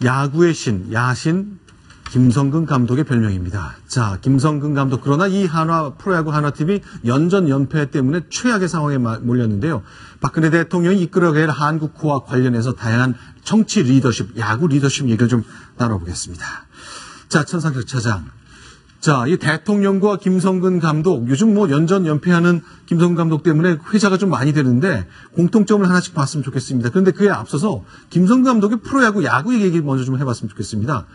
야구의 신, 야신 김성근 감독의 별명입니다. 자, 김성근 감독. 그러나 이 프로야구 한화팀이 연전 연패 때문에 최악의 상황에 몰렸는데요. 박근혜 대통령이 이끌어갈 한국호와 관련해서 다양한 정치 리더십, 야구 리더십 얘기를 좀 나눠보겠습니다. 자, 천상석 차장. 자, 이 대통령과 김성근 감독, 요즘 뭐 연전 연패하는 김성근 감독 때문에 회자가 좀 많이 되는데 공통점을 하나씩 봤으면 좋겠습니다. 그런데 그에 앞서서 김성근 감독의 프로야구, 야구 얘기 먼저 좀 해봤으면 좋겠습니다.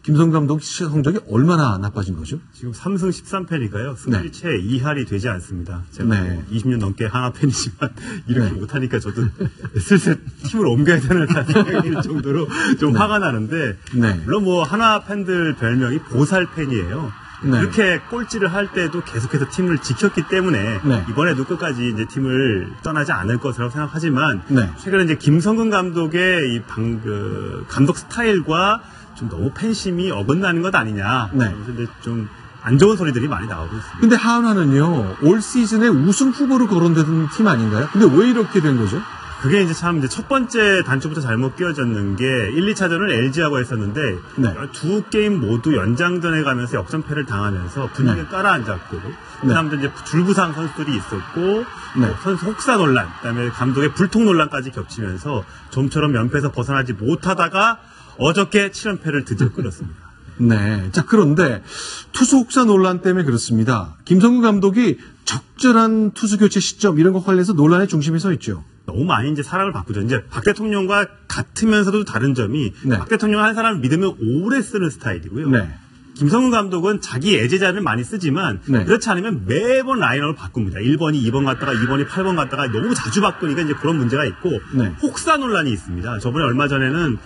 김성근 감독 성적이 얼마나 나빠진 거죠? 지금 3승 13패니까요. 승률이 채 2할이 되지 않습니다. 제가 뭐 20년 넘게 하나 팬이지만 이렇게 못하니까 저도 슬슬 팀을 옮겨야 되는 생각이 들 정도로 좀 화가 나는데 물론 뭐 하나 팬들 별명이 보살 팬이에요. 그렇게 꼴찌를 할 때도 계속해서 팀을 지켰기 때문에 이번에도 끝까지 이제 팀을 떠나지 않을 것이라고 생각하지만 최근에 이제 김성근 감독의 이 감독 스타일과 좀 너무 팬심이 어긋나는 것 아니냐. 그래서 좀 안 좋은 소리들이 많이 나오고 있습니다. 근데 한화는요, 올 시즌에 우승 후보로 거론되는 팀 아닌가요? 근데 왜 이렇게 된 거죠? 그게 이제 참 이제 첫 번째 단추부터 잘못 끼워졌는 게 1, 2차전을 LG하고 했었는데 두 게임 모두 연장전에 가면서 역전패를 당하면서 분위기가 깔아앉았고 그다음에 이제 줄부상 선수들이 있었고 선수 혹사 논란, 그다음에 감독의 불통 논란까지 겹치면서 좀처럼 연패에서 벗어나지 못하다가 어저께 7연패를 드디어 끊었습니다. 네. 자, 그런데 투수 혹사 논란 때문에 그렇습니다. 김성근 감독이 적절한 투수 교체 시점 이런 거 관련해서 논란의 중심에 서 있죠. 너무 많이 이제 사람을 바꾸죠. 이제 박 대통령과 같으면서도 다른 점이 박 대통령은 한 사람을 믿으면 오래 쓰는 스타일이고요. 김성근 감독은 자기 애제자를 많이 쓰지만 그렇지 않으면 매번 라인업을 바꿉니다. 1번이 2번 갔다가 2번이 8번 갔다가 너무 자주 바꾸니까 이제 그런 문제가 있고 혹사 논란이 있습니다. 저번에 얼마 전에는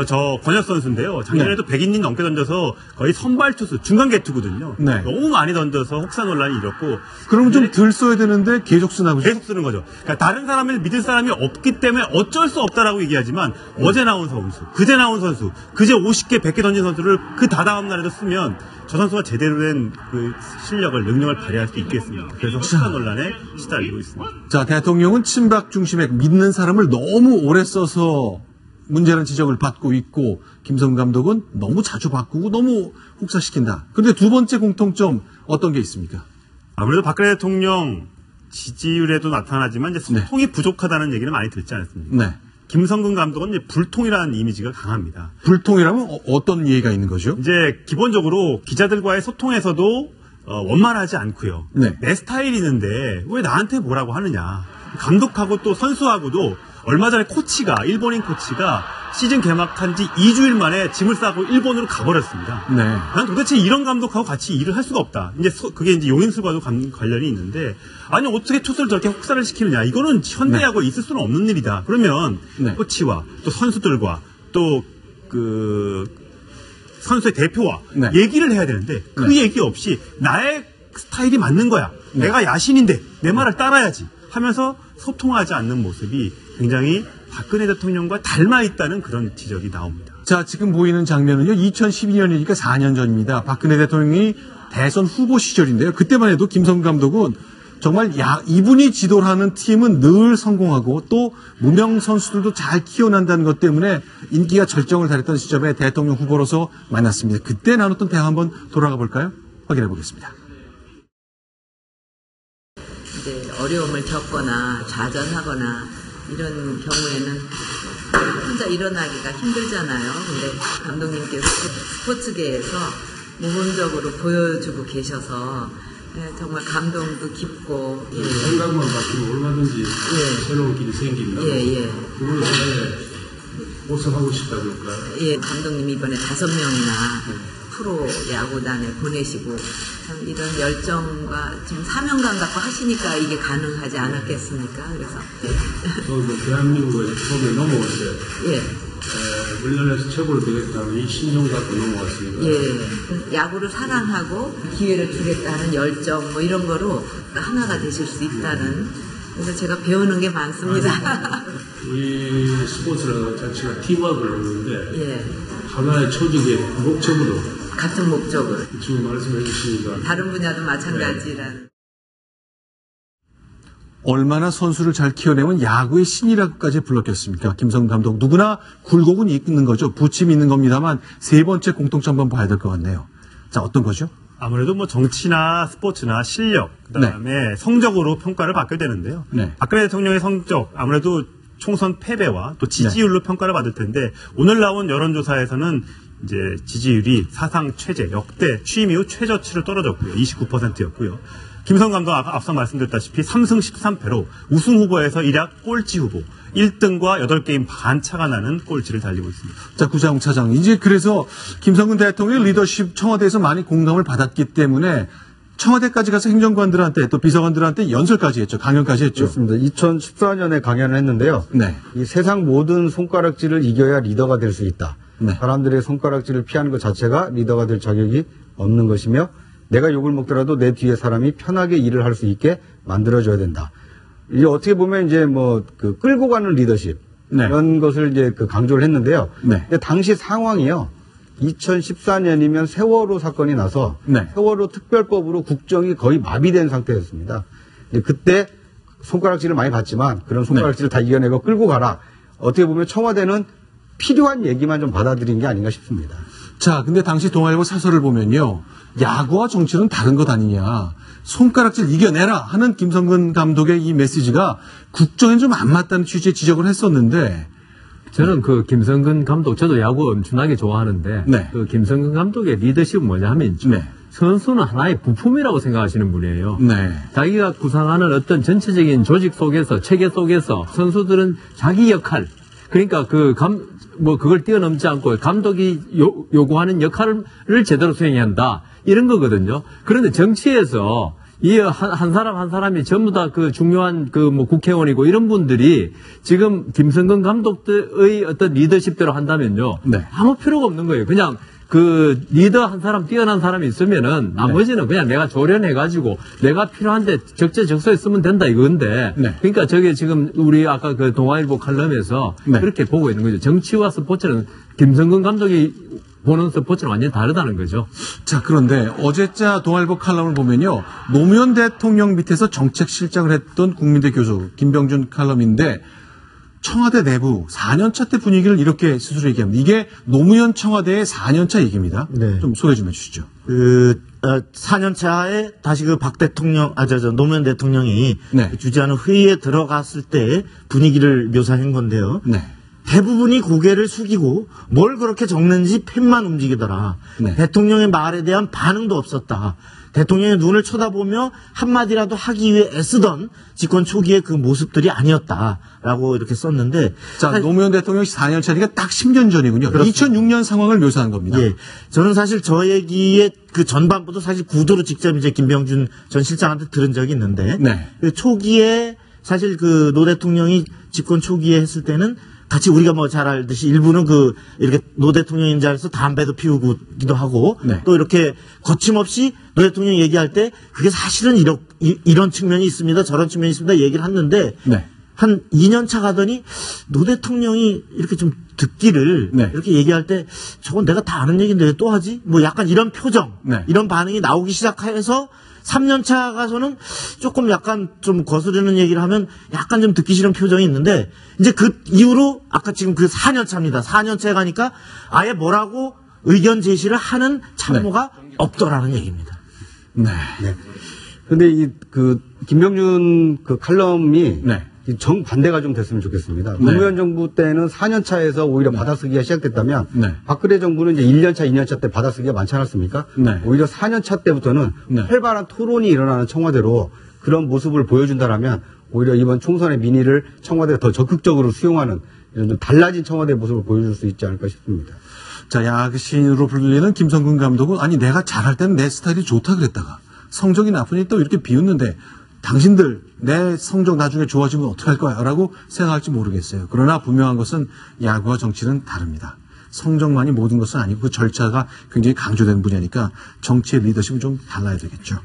저 권혁 선수인데요. 작년에도 100이닝 넘게 던져서 거의 선발 투수, 중간 개투거든요. 너무 많이 던져서 혹사 논란이 일었고. 그러면 좀 덜 써야 되는데 계속 쓰나 보죠? 계속 쓰는 거죠. 그러니까 다른 사람을 믿을 사람이 없기 때문에 어쩔 수 없다라고 얘기하지만 어제 나온 선수, 그제 나온 선수, 그제 50개, 100개 던진 선수를 그 다다음 날에도 쓰면 저 선수가 제대로 된 그 실력을, 능력을 발휘할 수 있겠습니다. 그래서 혹사 논란에 시달리고 있습니다. 자, 대통령은 친박 중심의 믿는 사람을 너무 오래 써서 문제라는 지적을 받고 있고 김성근 감독은 너무 자주 바꾸고 너무 혹사시킨다. 그런데 두 번째 공통점 어떤 게 있습니까? 아무래도 박근혜 대통령 지지율에도 나타나지만 이제 소통이 부족하다는 얘기는 많이 듣지 않습니까? 김성근 감독은 이제 불통이라는 이미지가 강합니다. 불통이라면 어떤 예의가 있는 거죠? 이제 기본적으로 기자들과의 소통에서도 원만하지 않고요. 내 스타일이 있는데 왜 나한테 뭐라고 하느냐. 감독하고 또 선수하고도 얼마 전에 일본인 코치가 시즌 개막한 지 2주일 만에 짐을 싸고 일본으로 가버렸습니다. 난 도대체 이런 감독하고 같이 일을 할 수가 없다. 이제 그게 이제 용인술과도 관련이 있는데, 아니 어떻게 투수를 저렇게 혹사를 시키느냐. 이거는 현대야구에 있을 수는 없는 일이다. 그러면 코치와 또 선수들과 또 선수의 대표와 얘기를 해야 되는데 그 얘기 없이 나의 스타일이 맞는 거야. 내가 야신인데 내 말을 따라야지 하면서 소통하지 않는 모습이 굉장히 박근혜 대통령과 닮아 있다는 그런 지적이 나옵니다. 자, 지금 보이는 장면은요, 2012년이니까 4년 전입니다. 박근혜 대통령이 대선 후보 시절인데요. 그때만 해도 김성근 감독은 정말 이분이 지도를 하는 팀은 늘 성공하고 또 무명 선수들도 잘 키워난다는 것 때문에 인기가 절정을 달했던 시점에 대통령 후보로서 만났습니다. 그때 나눴던 대화 한번 돌아가 볼까요? 확인해 보겠습니다. 이제 어려움을 겪거나 좌절하거나 이런 경우에는 혼자 일어나기가 힘들잖아요. 근데 감독님께서 스포츠계에서 모범적으로 보여주고 계셔서 정말 감동도 깊고 생각만 바뀌면 얼마든지 새로운 길이 생긴다. 그걸 왜 모색하고 싶다 그럴까요? 감독님이 이번에 5명이나 프로 야구단에 보내시고 참 이런 열정과 좀 사명감 갖고 하시니까 이게 가능하지 않았겠습니까? 그래서 대한민국에 처음에 넘어왔어요. 우리나라에서 최고로 되겠다는 이 신념 갖고 넘어왔습니다. 야구를 사랑하고 기회를 주겠다는 열정 뭐 이런 거로 하나가 되실 수 있다는. 그래서 제가 배우는 게 많습니다. 우리 스포츠라는 자체가 팀워크를 하는데 하나의 조직의 목적으로 같은 목적을 지금 말씀해 주시니까 다른 분야도 마찬가지라는. 얼마나 선수를 잘 키워내면 야구의 신이라고까지 불렀겠습니까? 김성근 감독. 누구나 굴곡은 있는 거죠. 부침이 있는 겁니다만 세 번째 공통점 한번 봐야 될 것 같네요. 자, 어떤 거죠? 아무래도 뭐 정치나 스포츠나 실력, 그다음에 성적으로 평가를 받게 되는데요. 박근혜 대통령의 성적, 아무래도 총선 패배와 또 지지율로 평가를 받을 텐데 오늘 나온 여론조사에서는 이제 지지율이 사상 최저, 역대 취임 이후 최저치를 떨어졌고요. 29%였고요. 김성근 감독 앞서 말씀드렸다시피 3승 13패로 우승 후보에서 일약 꼴찌 후보 1등과 8게임 반 차가 나는 꼴찌를 달리고 있습니다. 자, 구자웅 차장. 이제 그래서 김성근 대통령의 리더십 청와대에서 많이 공감을 받았기 때문에 청와대까지 가서 행정관들한테 또 비서관들한테 연설까지 했죠. 강연까지 했죠. 그렇습니다. 2014년에 강연을 했는데요. 이 세상 모든 손가락질을 이겨야 리더가 될 수 있다. 사람들의 손가락질을 피하는 것 자체가 리더가 될 자격이 없는 것이며 내가 욕을 먹더라도 내 뒤에 사람이 편하게 일을 할 수 있게 만들어줘야 된다. 이제 어떻게 보면 이제 뭐 그 끌고 가는 리더십 이런 것을 이제 그 강조를 했는데요. 근데 당시 상황이요. 2014년이면 세월호 사건이 나서 세월호 특별법으로 국정이 거의 마비된 상태였습니다. 그때 손가락질을 많이 받지만 그런 손가락질을 다 이겨내고 끌고 가라. 어떻게 보면 청와대는 필요한 얘기만 좀 받아들인 게 아닌가 싶습니다. 자, 근데 당시 동아일보 사설을 보면요. 야구와 정치는 다른 것 아니냐. 손가락질 이겨내라 하는 김성근 감독의 이 메시지가 국정에 좀 안 맞다는 취지의 지적을 했었는데 저는 그 김성근 감독, 저도 야구 엄청나게 좋아하는데 그 김성근 감독의 리더십은 뭐냐 하면 선수는 하나의 부품이라고 생각하시는 분이에요. 자기가 구상하는 어떤 전체적인 조직 속에서, 체계 속에서 선수들은 자기 역할, 그러니까 그걸 뛰어넘지 않고 감독이 요구하는 역할을 제대로 수행해야 한다. 이런 거거든요. 그런데 정치에서 이 한 사람 한 사람이 전부 다 그 중요한 국회의원이고 이런 분들이 지금 김성근 감독의 어떤 리더십대로 한다면요. 아무 필요가 없는 거예요. 그냥 그 리더 한 사람, 뛰어난 사람이 있으면은 나머지는 그냥 내가 조련해가지고 내가 필요한데 적재적소에 쓰면 된다 이건데. 그러니까 저게 지금 우리 아까 그 동아일보 칼럼에서 그렇게 보고 있는 거죠. 정치와 스포츠는 김성근 감독이 보는 스포츠는 완전히 다르다는 거죠. 자, 그런데 어제자 동아일보 칼럼을 보면요. 노무현 대통령 밑에서 정책실장을 했던 국민대 교수 김병준 칼럼인데 청와대 내부 4년차 때 분위기를 이렇게 스스로 얘기합니다. 이게 노무현 청와대의 4년차 얘기입니다. 좀 소개 좀 해주시죠. 4년차에 다시 박 대통령, 노무현 대통령이 주재하는 회의에 들어갔을 때 분위기를 묘사한 건데요. 대부분이 고개를 숙이고 뭘 그렇게 적는지 펜만 움직이더라. 대통령의 말에 대한 반응도 없었다. 대통령의 눈을 쳐다보며 한마디라도 하기 위해 애쓰던 집권 초기의 그 모습들이 아니었다라고 이렇게 썼는데. 자, 노무현 대통령이 4년 차니까 딱 10년 전이군요. 그렇습니다. 2006년 상황을 묘사한 겁니다. 예. 저는 사실 저 얘기의 그 전반부도 사실 구도로 직접 이제 김병준 전 실장한테 들은 적이 있는데. 그 초기에 사실 그 노 대통령이 집권 초기에 했을 때는 같이 우리가 뭐 잘 알듯이 일부는 이렇게 노 대통령 인자에서 담배도 피우기도 하고 또 이렇게 거침없이 노 대통령 얘기할 때 그게 사실은 이런 측면이 있습니다. 저런 측면이 있습니다. 얘기를 했는데 한 2년 차 가더니 노 대통령이 이렇게 좀 듣기를 이렇게 얘기할 때 저건 내가 다 아는 얘기인데 왜 또 하지? 뭐 약간 이런 표정, 이런 반응이 나오기 시작해서 3년차 가서는 조금 약간 좀 거스르는 얘기를 하면 약간 좀 듣기 싫은 표정이 있는데 이제 그 이후로 아까 지금 그 4년차입니다. 4년차에 가니까 아예 뭐라고 의견 제시를 하는 참모가 없더라는 얘기입니다. 근데 김병준 그 칼럼이 정반대가 좀 됐으면 좋겠습니다. 노무현 정부 때는 4년차에서 오히려 받아쓰기가 시작됐다면 박근혜 정부는 이제 1년차, 2년차 때 받아쓰기가 많지 않았습니까? 오히려 4년차 때부터는 활발한 토론이 일어나는 청와대로 그런 모습을 보여준다라면 오히려 이번 총선의 민의를 청와대가 더 적극적으로 수용하는 이런 좀 달라진 청와대 모습을 보여줄 수 있지 않을까 싶습니다. 자, 야구신으로 불리는 김성근 감독은 아니 내가 잘할 때는 내 스타일이 좋다 그랬다가 성적이 나쁘니 또 이렇게 비웃는데 당신들 내 성적 나중에 좋아지면 어떡할 거야 라고 생각할지 모르겠어요. 그러나 분명한 것은 야구와 정치는 다릅니다. 성적만이 모든 것은 아니고 그 절차가 굉장히 강조되는 분야니까 정치의 리더십은 좀 달라야 되겠죠.